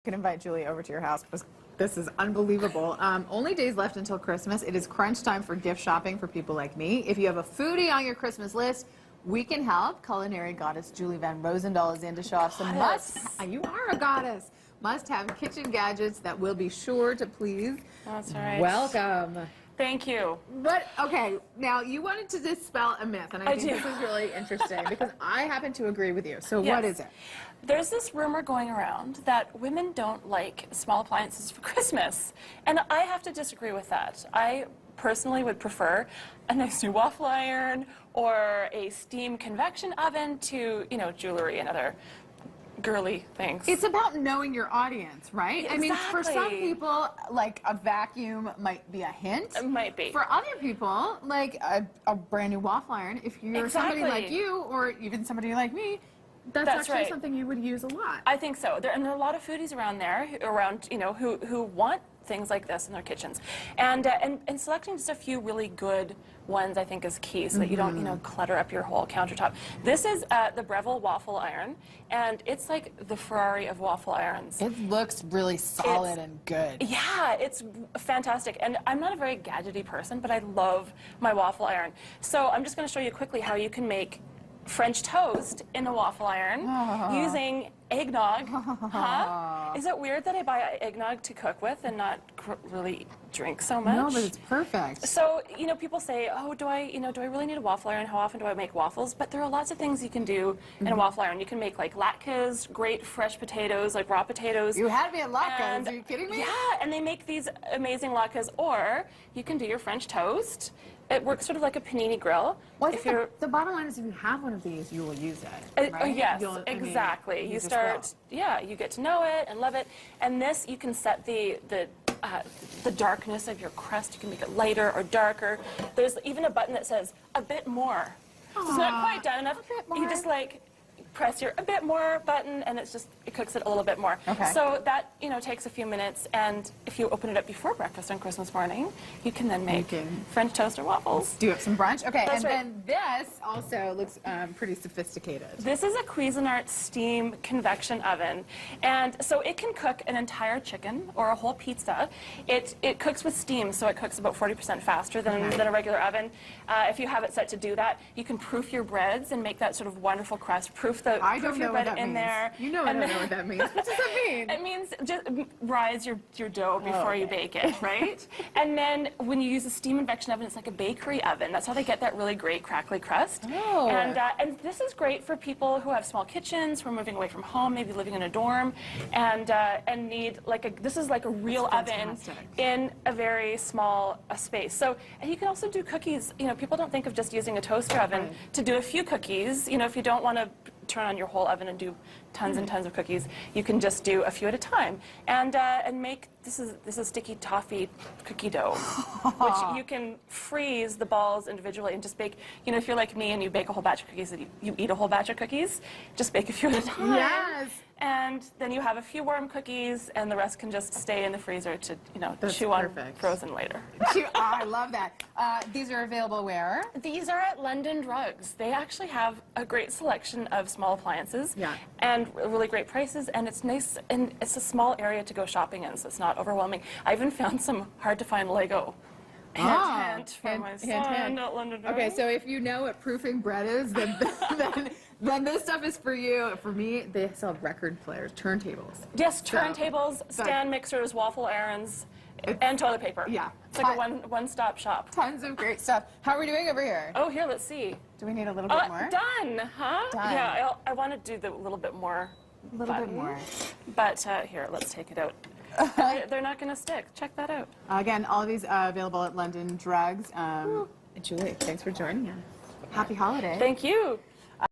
Can invite Julie over to your house because this is unbelievable. Only days left until Christmas. It is crunch time for gift shopping for people like me. If you have a foodie on your Christmas list, we can help. Culinary goddess Julie Van Rosendaal is in to show off some you are a goddess. Must-have kitchen gadgets that will be sure to please. That's right. Welcome. Thank you. But, okay, now you wanted to dispel a myth, and I think this is really interesting because I happen to agree with you. So what is it? There's this rumor going around that women don't like small appliances for Christmas, and I have to disagree with that. I personally would prefer a nice new waffle iron or a steam convection oven to, you know, jewelry and other girly things. It's about knowing your audience, right? Exactly. I mean, for some people, like a vacuum might be a hint. It might be. For other people, like a brand new waffle iron, if you're somebody like you or even somebody like me, that's actually something you would use a lot. I think so. And there are a lot of foodies around there, who want things like this in their kitchens. And selecting just a few really good ones, I think, is key so that you don't, clutter up your whole countertop. This is the Breville waffle iron, and it's like the Ferrari of waffle irons. It looks really solid and good. Yeah, it's fantastic. And I'm not a very gadgety person, but I love my waffle iron. So I'm just going to show you quickly how you can make French toast in a waffle iron using eggnog. Is it weird that I buy eggnog to cook with and not really drink so much? No, but it's perfect. So, people say, oh, do I really need a waffle iron? How often do I make waffles? But there are lots of things you can do in a waffle iron. You can make like latkes, great fresh potatoes, like raw potatoes. You had me at latkes, are you kidding me? Yeah, and they make these amazing latkes. Or you can do your French toast. It works sort of like a panini grill. Well, the bottom line is if you have one of these, you will use it, right? Yes, exactly. You start, you get to know it and love it. And this, you can set the darkness of your crust. You can make it lighter or darker. There's even a button that says a bit more. So it's not quite done enough. You just press your a bit more button, and it cooks it a little bit more. Okay. So that takes a few minutes, and if you open it up before breakfast on Christmas morning, you can then make French toast or waffles. Do up some brunch. Okay, then this also looks pretty sophisticated. This is a Cuisinart steam convection oven, and so it can cook an entire chicken or a whole pizza. It cooks with steam, so it cooks about 40% faster than a regular oven. If you have it set to do that, you can proof your breads and make that sort of wonderful crust. Proof your bread in there. You know I don't know what that means. What does that mean? It means just rise your dough before you bake it, right? And then when you use a steam convection oven, it's like a bakery oven. That's how they get that really great crackly crust. Oh. And this is great for people who have small kitchens, who are moving away from home, maybe living in a dorm, and need this is like a real oven in a very small space. So, and you can also do cookies. People don't think of just using a toaster oven to do a few cookies. If you don't want to turn on your whole oven and do tons and tons of cookies, you can just do a few at a time and make this is sticky toffee cookie dough, which you can freeze the balls individually and just bake. If you're like me and you bake a whole batch of cookies, you eat a whole batch of cookies, just bake a few at a time. Yes. And then you have a few warm cookies, and the rest can just stay in the freezer to chew on frozen later. I love that. These are available where? These are at London Drugs. They actually have a great selection of small appliances and really great prices, and it's nice, and it's a small area to go shopping in, so it's not overwhelming. I even found some hard-to-find Lego. Hint for my son at London Drugs. Okay, so if you know what proofing bread is, then this stuff is for you. For me, they sell record players, turntables. Yes, turntables, stand mixers, waffle irons, and toilet paper. Yeah. It's like a one-stop shop. Tons of great stuff. How are we doing over here? Oh, here, let's see. Do we need a little bit more? Done, huh? Done. Yeah, I want to do the little bit more. A little bit more. But here, let's take it out. They're not going to stick. Check that out. Again, all of these available at London Drugs. Julie, thanks for joining us. Happy holiday. Thank you.